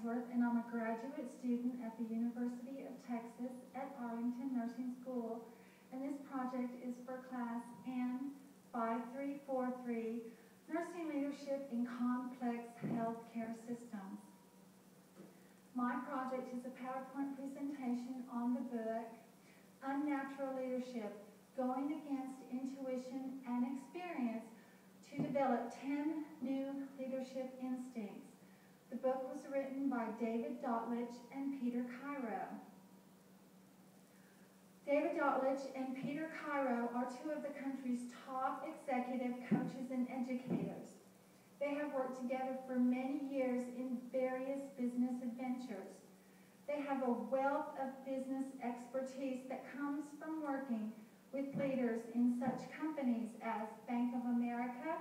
Ainsworth, and I'm a graduate student at the University of Texas at Arlington Nursing School, and this project is for class N5343, Nursing Leadership in Complex Healthcare Systems. My project is a PowerPoint presentation on the book, Unnatural Leadership, Going Against Intuition and Experience to Develop 10 New Leadership Instincts. The book was written by David Dotlich and Peter Cairo. David Dotlich and Peter Cairo are two of the country's top executive coaches and educators. They have worked together for many years in various business adventures. They have a wealth of business expertise that comes from working with leaders in such companies as Bank of America,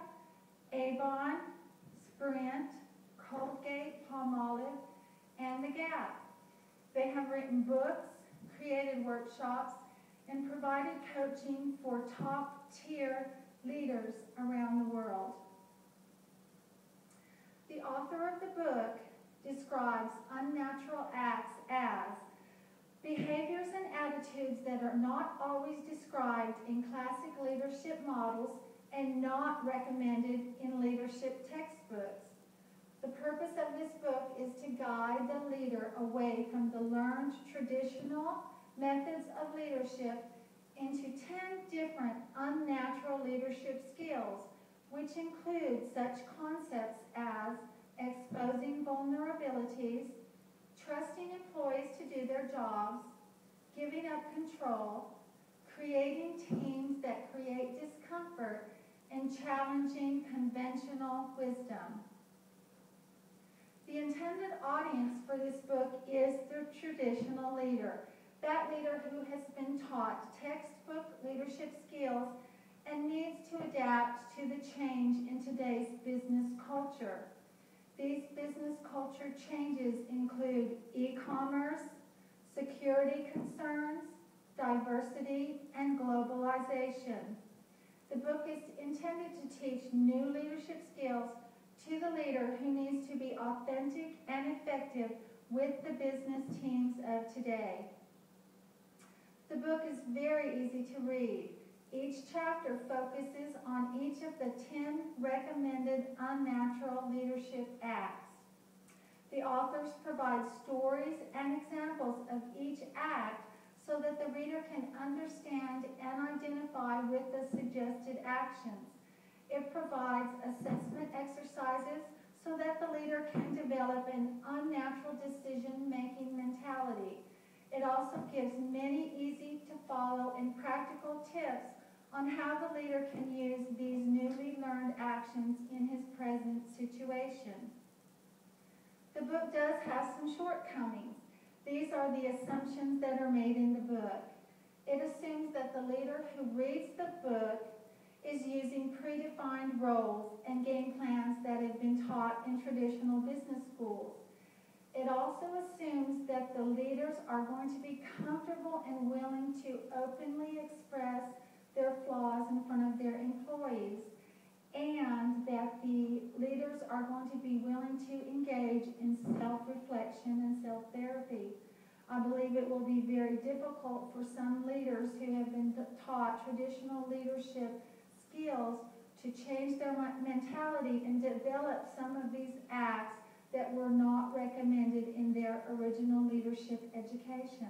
Avon, Sprint, Colgate, Palmolive, and The Gap. They have written books, created workshops, and provided coaching for top-tier leaders around the world. The author of the book describes unnatural acts as behaviors and attitudes that are not always described in classic leadership models and not recommended in leadership textbooks. The purpose of this book is to guide the leader away from the learned traditional methods of leadership into 10 different unnatural leadership skills, which include such concepts as exposing vulnerabilities, trusting employees to do their jobs, giving up control, creating teams that create discomfort, and challenging conventional wisdom. The intended audience for this book is the traditional leader, that leader who has been taught textbook leadership skills and needs to adapt to the change in today's business culture. These business culture changes include e-commerce, security concerns, diversity, and globalization. The book is intended to teach new leadership skills to the leader who needs to be authentic and effective with the business teams of today. The book is very easy to read. Each chapter focuses on each of the 10 recommended unnatural leadership acts. The authors provide stories and examples of each act so that the reader can understand and identify with the suggested actions. It provides assessment exercises so that the leader can develop an unnatural decision-making mentality. It also gives many easy-to-follow and practical tips on how the leader can use these newly learned actions in his present situation. The book does have some shortcomings. These are the assumptions that are made in the book. It assumes that the leader who reads the book is using predefined roles and game plans that have been taught in traditional business schools. It also assumes that the leaders are going to be comfortable and willing to openly express their flaws in front of their employees, and that the leaders are going to be willing to engage in self-reflection and self-therapy. I believe it will be very difficult for some leaders who have been taught traditional leadership skills to change their mentality and develop some of these acts that were not recommended in their original leadership education.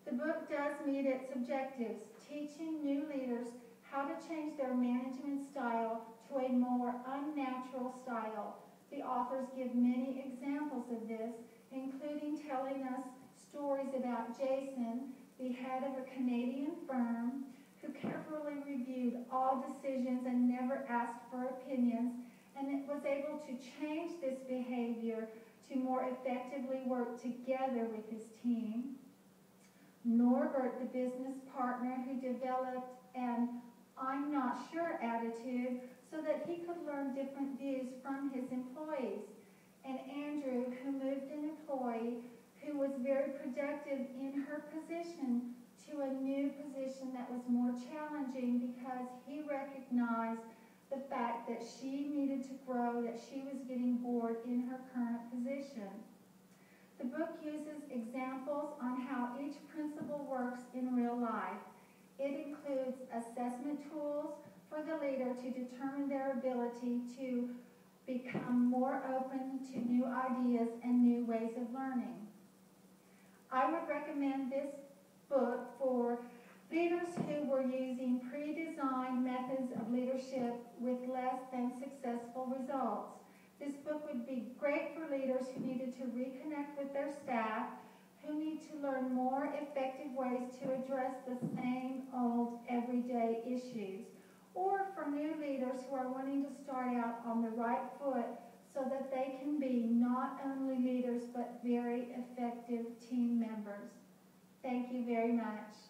The book does meet its objectives, teaching new leaders how to change their management style to a more unnatural style. The authors give many examples of this, including telling us stories about Jason, the head of a Canadian firm, who carefully reviewed all decisions and never asked for opinions, and it was able to change this behavior to more effectively work together with his team. Norbert, the business partner, who developed an "I'm not sure" attitude so that he could learn different views from his employees. And Andrew, who moved an employee who was very productive in her position to a new position that was more challenging because he recognized the fact that she needed to grow, that she was getting bored in her current position. The book uses examples on how each principle works in real life. It includes assessment tools for the leader to determine their ability to become more open to new ideas and new ways of learning. I would recommend this book for leaders who were using pre-designed methods of leadership with less than successful results. This book would be great for leaders who needed to reconnect with their staff, who need to learn more effective ways to address the same old everyday issues, or for new leaders who are wanting to start out on the right foot so that they can be not only leaders but very effective team members. Thank you very much.